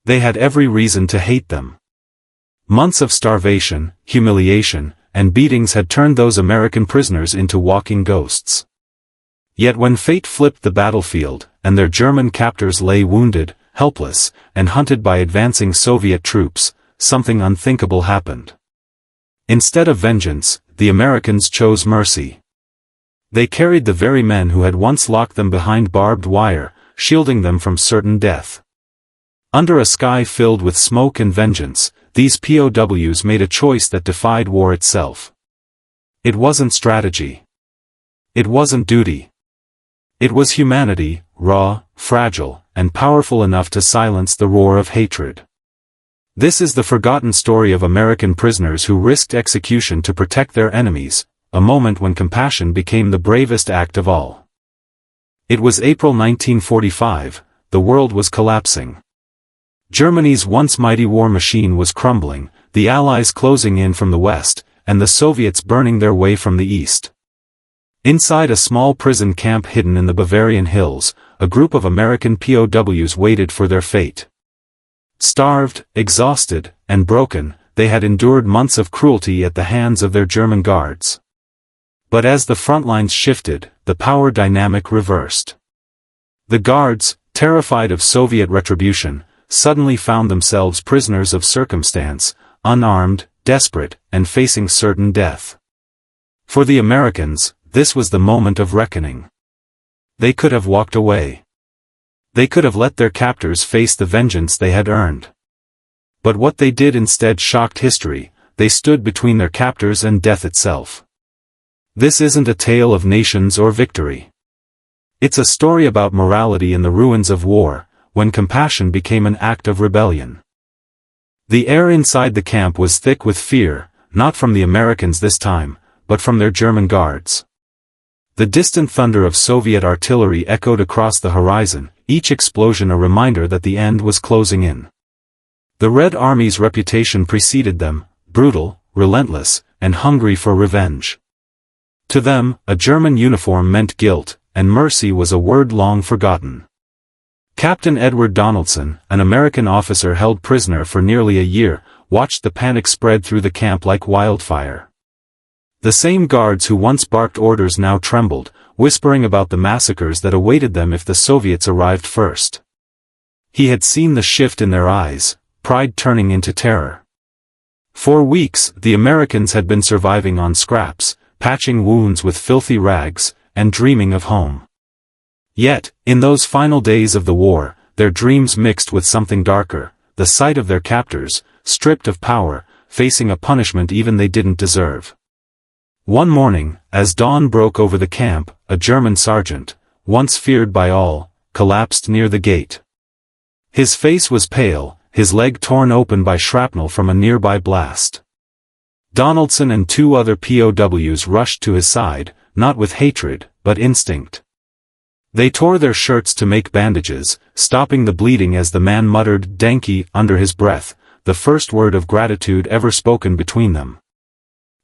They had every reason to hate them. Months of starvation, humiliation, and beatings had turned those American prisoners into walking ghosts. Yet when fate flipped the battlefield, and their German captors lay wounded, helpless, and hunted by advancing Soviet troops, something unthinkable happened. Instead of vengeance, the Americans chose mercy. They carried the very men who had once locked them behind barbed wire, shielding them from certain death. Under a sky filled with smoke and vengeance, these POWs made a choice that defied war itself. It wasn't strategy. It wasn't duty. It was humanity, raw, fragile, and powerful enough to silence the roar of hatred. This is the forgotten story of American prisoners who risked execution to protect their enemies, a moment when compassion became the bravest act of all. It was April 1945, the world was collapsing. Germany's once mighty war machine was crumbling, the Allies closing in from the west, and the Soviets burning their way from the east. Inside a small prison camp hidden in the Bavarian hills, a group of American POWs waited for their fate. Starved, exhausted, and broken, they had endured months of cruelty at the hands of their German guards. But as the front lines shifted, the power dynamic reversed. The guards, terrified of Soviet retribution, suddenly found themselves prisoners of circumstance, unarmed, desperate, and facing certain death. For the Americans, this was the moment of reckoning. They could have walked away. They could have let their captors face the vengeance they had earned. But what they did instead shocked history. They stood between their captors and death itself. This isn't a tale of nations or victory. It's a story about morality in the ruins of war, when compassion became an act of rebellion. The air inside the camp was thick with fear, not from the Americans this time, but from their German guards. The distant thunder of Soviet artillery echoed across the horizon, each explosion a reminder that the end was closing in. The Red Army's reputation preceded them, brutal, relentless, and hungry for revenge. To them, a German uniform meant guilt, and mercy was a word long forgotten. Captain Edward Donaldson, an American officer held prisoner for nearly a year, watched the panic spread through the camp like wildfire. The same guards who once barked orders now trembled, whispering about the massacres that awaited them if the Soviets arrived first. He had seen the shift in their eyes, pride turning into terror. For weeks, the Americans had been surviving on scraps, patching wounds with filthy rags, and dreaming of home. Yet, in those final days of the war, their dreams mixed with something darker, the sight of their captors, stripped of power, facing a punishment even they didn't deserve. One morning, as dawn broke over the camp, a German sergeant, once feared by all, collapsed near the gate. His face was pale, his leg torn open by shrapnel from a nearby blast. Donaldson and two other POWs rushed to his side, not with hatred, but instinct. They tore their shirts to make bandages, stopping the bleeding as the man muttered "Danke" under his breath, the first word of gratitude ever spoken between them.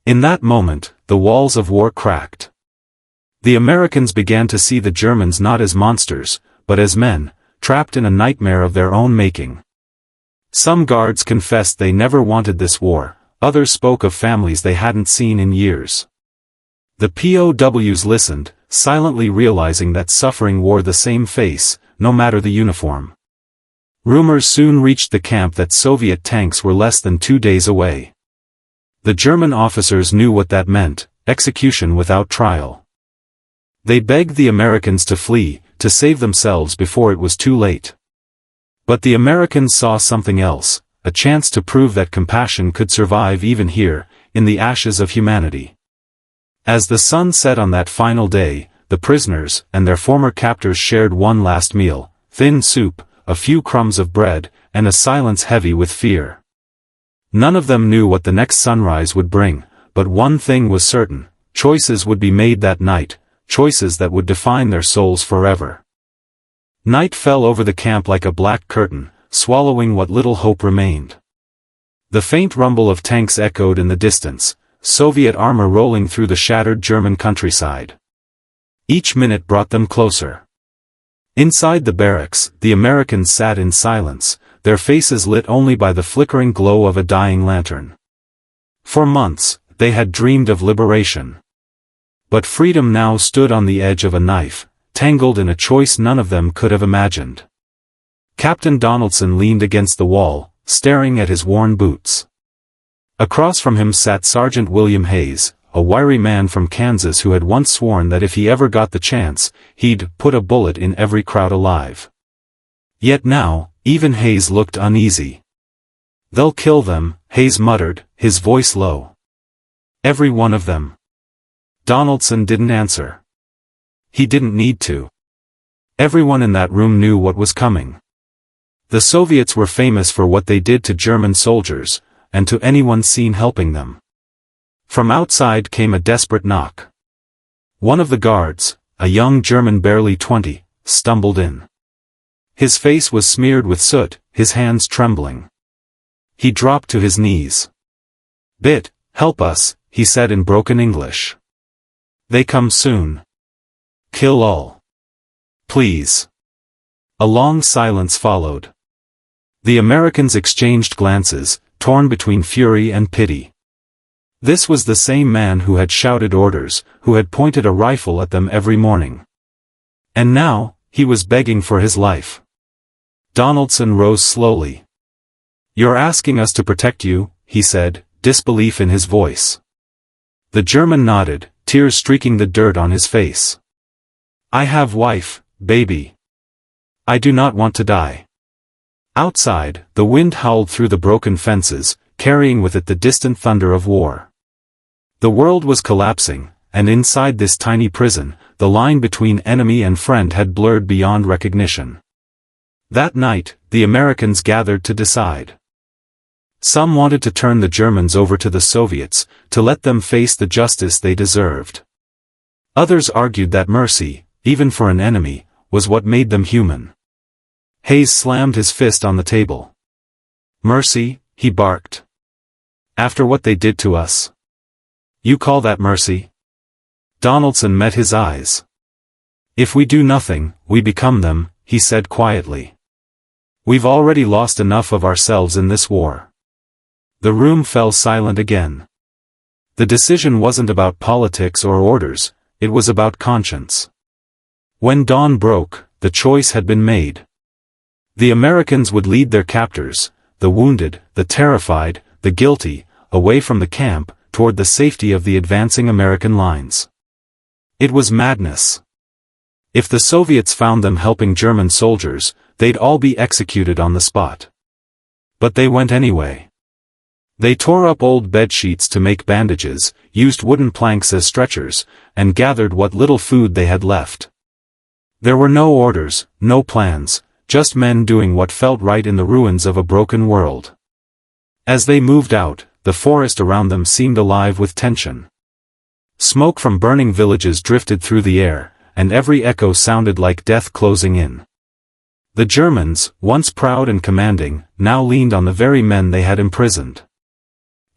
In that moment, the walls of war cracked. The Americans began to see the Germans not as monsters, but as men, trapped in a nightmare of their own making. Some guards confessed they never wanted this war, others spoke of families they hadn't seen in years. The POWs listened, silently realizing that suffering wore the same face, no matter the uniform. Rumors soon reached the camp that Soviet tanks were less than 2 days away. The German officers knew what that meant: execution without trial. They begged the Americans to flee, to save themselves before it was too late. But the Americans saw something else, a chance to prove that compassion could survive even here, in the ashes of humanity. As the sun set on that final day, the prisoners and their former captors shared one last meal: thin soup, a few crumbs of bread, and a silence heavy with fear. None of them knew what the next sunrise would bring, but one thing was certain: choices would be made that night, choices that would define their souls forever. Night fell over the camp like a black curtain, swallowing what little hope remained. The faint rumble of tanks echoed in the distance, Soviet armor rolling through the shattered German countryside. Each minute brought them closer. Inside the barracks, the Americans sat in silence, their faces lit only by the flickering glow of a dying lantern. For months, they had dreamed of liberation. But freedom now stood on the edge of a knife, tangled in a choice none of them could have imagined. Captain Donaldson leaned against the wall, staring at his worn boots. Across from him sat Sergeant William Hayes, a wiry man from Kansas who had once sworn that if he ever got the chance, he'd put a bullet in every crowd alive. Yet now, even Hayes looked uneasy. "They'll kill them," Hayes muttered, his voice low. "Every one of them." Donaldson didn't answer. He didn't need to. Everyone in that room knew what was coming. The Soviets were famous for what they did to German soldiers, and to anyone seen helping them. From outside came a desperate knock. One of the guards, a young German barely 20, stumbled in. His face was smeared with soot, his hands trembling. He dropped to his knees. "Bit, help us," he said in broken English. "They come soon. Kill all. Please." A long silence followed. The Americans exchanged glances, torn between fury and pity. This was the same man who had shouted orders, who had pointed a rifle at them every morning. And now, he was begging for his life. Donaldson rose slowly. "You're asking us to protect you," he said, disbelief in his voice. The German nodded, tears streaking the dirt on his face. "I have wife, baby. I do not want to die." Outside, the wind howled through the broken fences, carrying with it the distant thunder of war. The world was collapsing, and inside this tiny prison, the line between enemy and friend had blurred beyond recognition. That night, the Americans gathered to decide. Some wanted to turn the Germans over to the Soviets, to let them face the justice they deserved. Others argued that mercy, even for an enemy, was what made them human. Hayes slammed his fist on the table. "Mercy," he barked. "After what they did to us? You call that mercy?" Donaldson met his eyes. "If we do nothing, we become them," he said quietly. "We've already lost enough of ourselves in this war." The room fell silent again. The decision wasn't about politics or orders, it was about conscience. When dawn broke, the choice had been made. The Americans would lead their captors, the wounded, the terrified, the guilty, away from the camp, toward the safety of the advancing American lines. It was madness. If the Soviets found them helping German soldiers, they'd all be executed on the spot. But they went anyway. They tore up old bedsheets to make bandages, used wooden planks as stretchers, and gathered what little food they had left. There were no orders, no plans, just men doing what felt right in the ruins of a broken world. As they moved out, the forest around them seemed alive with tension. Smoke from burning villages drifted through the air, and every echo sounded like death closing in. The Germans, once proud and commanding, now leaned on the very men they had imprisoned.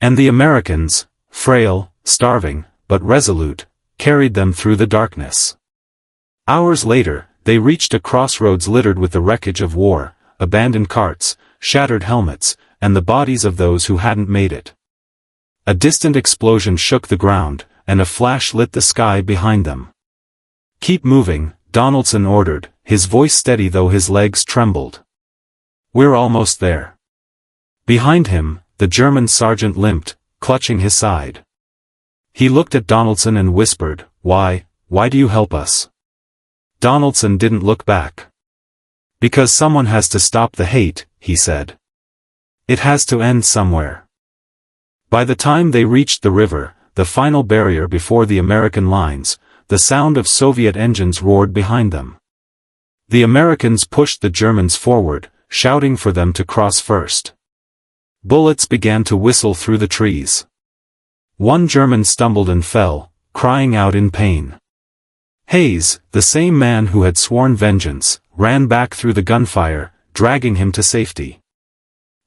And the Americans, frail, starving, but resolute, carried them through the darkness. Hours later, they reached a crossroads littered with the wreckage of war, abandoned carts, shattered helmets, and the bodies of those who hadn't made it. A distant explosion shook the ground, and a flash lit the sky behind them. "Keep moving," Donaldson ordered, his voice steady though his legs trembled. "We're almost there." Behind him, the German sergeant limped, clutching his side. He looked at Donaldson and whispered, why do you help us?" Donaldson didn't look back. "Because someone has to stop the hate," he said. "It has to end somewhere." By the time they reached the river, the final barrier before the American lines, the sound of Soviet engines roared behind them. The Americans pushed the Germans forward, shouting for them to cross first. Bullets began to whistle through the trees. One German stumbled and fell, crying out in pain. Hayes, the same man who had sworn vengeance, ran back through the gunfire, dragging him to safety.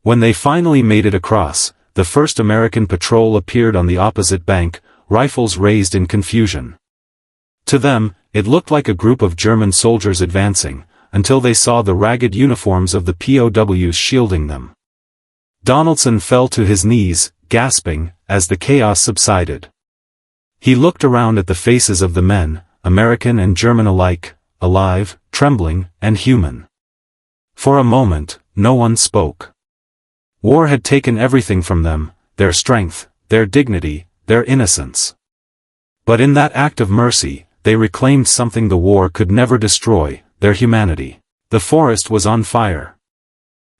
When they finally made it across, the first American patrol appeared on the opposite bank, rifles raised in confusion. To them, it looked like a group of German soldiers advancing, until they saw the ragged uniforms of the POWs shielding them. Donaldson fell to his knees, gasping, as the chaos subsided. He looked around at the faces of the men, American and German alike, alive, trembling, and human. For a moment, no one spoke. War had taken everything from them, their strength, their dignity, their innocence. But in that act of mercy, they reclaimed something the war could never destroy, their humanity. The forest was on fire.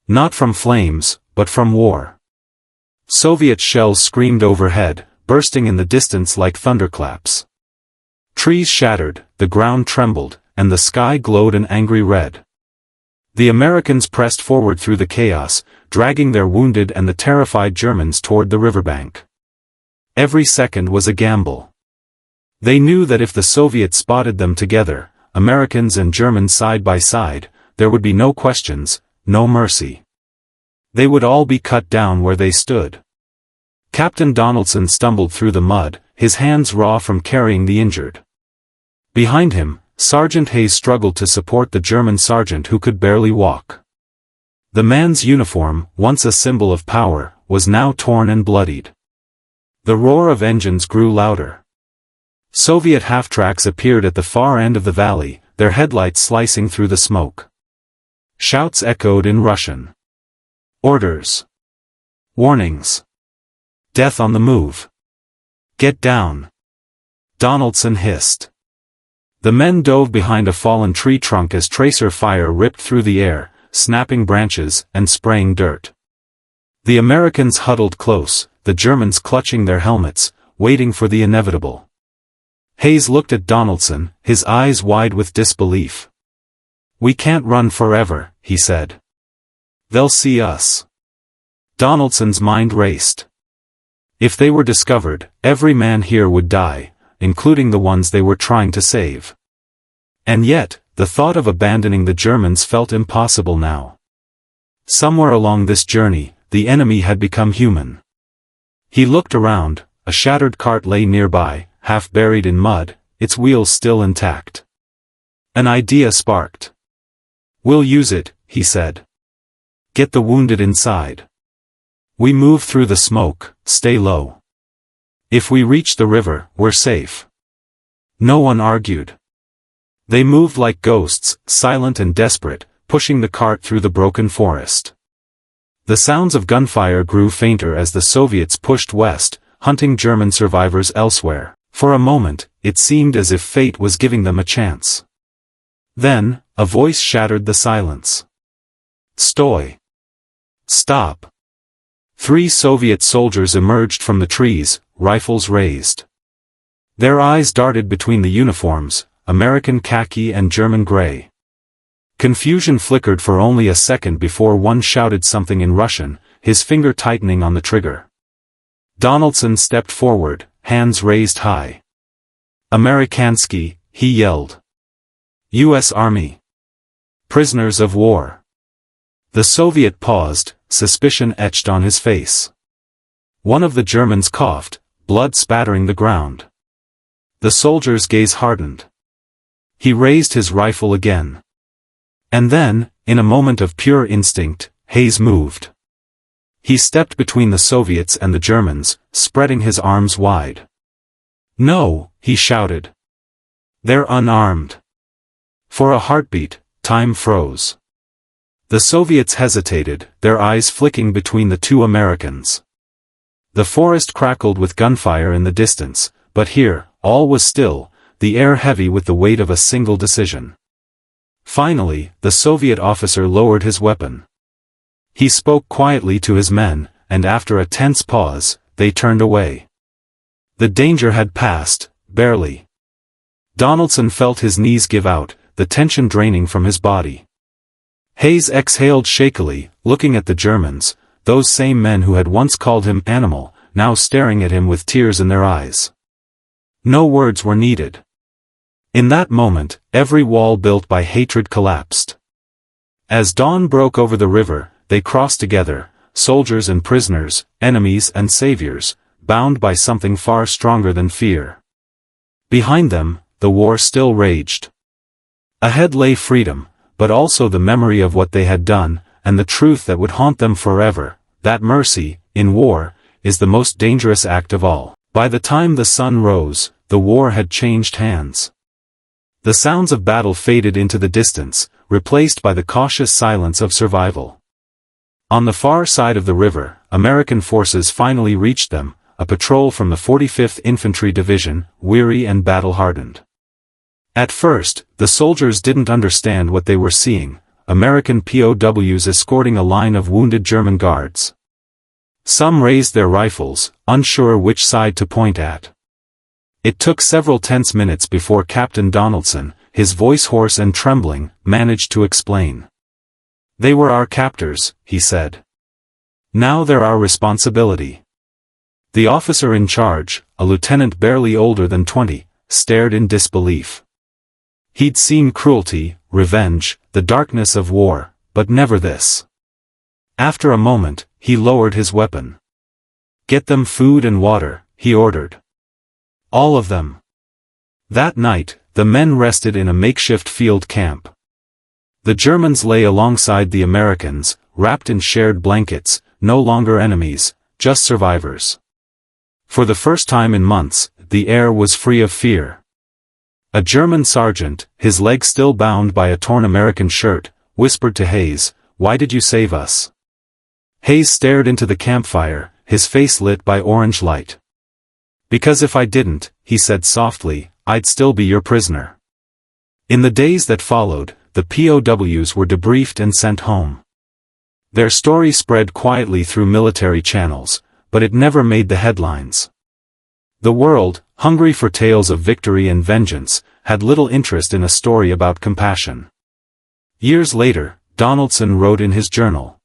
Not from flames, but from war. Soviet shells screamed overhead, bursting in the distance like thunderclaps. Trees shattered, the ground trembled, and the sky glowed an angry red. The Americans pressed forward through the chaos, dragging their wounded and the terrified Germans toward the riverbank. Every second was a gamble. They knew that if the Soviets spotted them together, Americans and Germans side by side, there would be no questions, no mercy. They would all be cut down where they stood. Captain Donaldson stumbled through the mud, his hands raw from carrying the injured. Behind him, Sergeant Hayes struggled to support the German sergeant who could barely walk. The man's uniform, once a symbol of power, was now torn and bloodied. The roar of engines grew louder. Soviet half-tracks appeared at the far end of the valley, their headlights slicing through the smoke. Shouts echoed in Russian. Orders. Warnings. Death on the move. Get down. Donaldson hissed. The men dove behind a fallen tree trunk as tracer fire ripped through the air, snapping branches and spraying dirt. The Americans huddled close, the Germans clutching their helmets, waiting for the inevitable. Hayes looked at Donaldson, his eyes wide with disbelief. "We can't run forever," he said. "They'll see us." Donaldson's mind raced. If they were discovered, every man here would die, including the ones they were trying to save. And yet, the thought of abandoning the Germans felt impossible now. Somewhere along this journey, the enemy had become human. He looked around, a shattered cart lay nearby, half buried in mud, its wheels still intact. An idea sparked. "We'll use it," he said. "Get the wounded inside. We move through the smoke, stay low. If we reach the river, we're safe." No one argued. They moved like ghosts, silent and desperate, pushing the cart through the broken forest. The sounds of gunfire grew fainter as the Soviets pushed west, hunting German survivors elsewhere. For a moment, it seemed as if fate was giving them a chance. Then, a voice shattered the silence. "Stoy! Stop!" 3 Soviet soldiers emerged from the trees, rifles raised. Their eyes darted between the uniforms, American khaki and German gray. Confusion flickered for only a second before one shouted something in Russian, his finger tightening on the trigger. Donaldson stepped forward, hands raised high. "Amerikansky," he yelled. "U.S. Army. Prisoners of war." The Soviet paused, suspicion etched on his face. One of the Germans coughed, blood spattering the ground. The soldier's gaze hardened. He raised his rifle again. And then, in a moment of pure instinct, Hayes moved. He stepped between the Soviets and the Germans, spreading his arms wide. "No," he shouted. "They're unarmed." For a heartbeat, time froze. The Soviets hesitated, their eyes flicking between the 2 Americans. The forest crackled with gunfire in the distance, but here, all was still, the air heavy with the weight of a single decision. Finally, the Soviet officer lowered his weapon. He spoke quietly to his men, and after a tense pause, they turned away. The danger had passed, barely. Donaldson felt his knees give out, the tension draining from his body. Hayes exhaled shakily, looking at the Germans, those same men who had once called him animal, now staring at him with tears in their eyes. No words were needed. In that moment, every wall built by hatred collapsed. As dawn broke over the river, they crossed together, soldiers and prisoners, enemies and saviors, bound by something far stronger than fear. Behind them, the war still raged. Ahead lay freedom, but also the memory of what they had done, and the truth that would haunt them forever, that mercy, in war, is the most dangerous act of all. By the time the sun rose, the war had changed hands. The sounds of battle faded into the distance, replaced by the cautious silence of survival. On the far side of the river, American forces finally reached them, a patrol from the 45th Infantry Division, weary and battle-hardened. At first, the soldiers didn't understand what they were seeing, American POWs escorting a line of wounded German guards. Some raised their rifles, unsure which side to point at. It took several tense minutes before Captain Donaldson, his voice hoarse and trembling, managed to explain. "They were our captors," he said. "Now they're our responsibility." The officer in charge, a lieutenant barely older than 20, stared in disbelief. He'd seen cruelty, revenge, the darkness of war, but never this. After a moment, he lowered his weapon. "Get them food and water," he ordered. "All of them." That night, the men rested in a makeshift field camp. The Germans lay alongside the Americans, wrapped in shared blankets, no longer enemies, just survivors. For the first time in months, the air was free of fear. A German sergeant, his leg still bound by a torn American shirt, whispered to Hayes, "Why did you save us?" Hayes stared into the campfire, his face lit by orange light. "Because if I didn't," he said softly, "I'd still be your prisoner." In the days that followed, the POWs were debriefed and sent home. Their story spread quietly through military channels, but it never made the headlines. The world, hungry for tales of victory and vengeance, had little interest in a story about compassion. Years later, Donaldson wrote in his journal,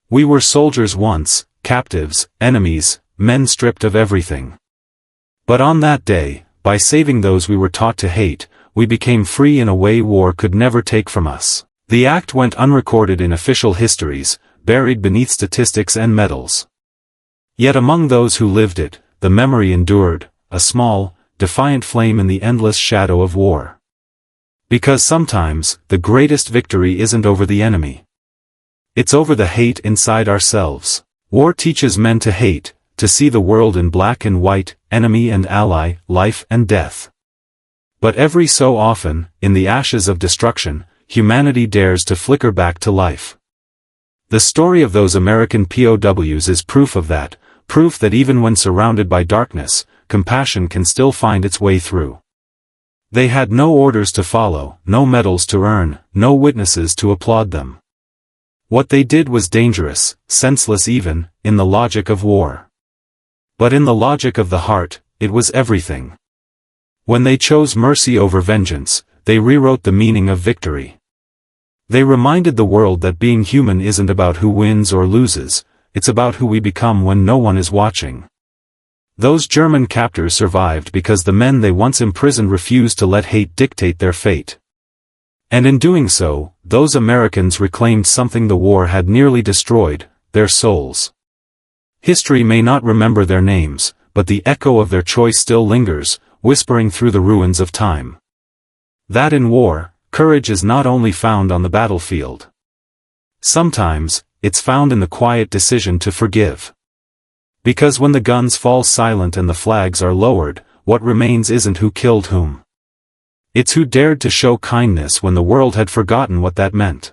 "We were soldiers once, captives, enemies, men stripped of everything. But on that day, by saving those we were taught to hate, we became free in a way war could never take from us." The act went unrecorded in official histories, buried beneath statistics and medals. Yet among those who lived it, the memory endured, a small, defiant flame in the endless shadow of war. Because sometimes, the greatest victory isn't over the enemy. It's over the hate inside ourselves. War teaches men to hate, to see the world in black and white, enemy and ally, life and death. But every so often, in the ashes of destruction, humanity dares to flicker back to life. The story of those American POWs is proof of that, proof that even when surrounded by darkness, compassion can still find its way through. They had no orders to follow, no medals to earn, no witnesses to applaud them. What they did was dangerous, senseless even, in the logic of war. But in the logic of the heart, it was everything. When they chose mercy over vengeance, they rewrote the meaning of victory. They reminded the world that being human isn't about who wins or loses, it's about who we become when no one is watching. Those German captors survived because the men they once imprisoned refused to let hate dictate their fate. And in doing so, those Americans reclaimed something the war had nearly destroyed, their souls. History may not remember their names, but the echo of their choice still lingers, whispering through the ruins of time. That in war, courage is not only found on the battlefield. Sometimes, it's found in the quiet decision to forgive. Because when the guns fall silent and the flags are lowered, what remains isn't who killed whom. It's who dared to show kindness when the world had forgotten what that meant.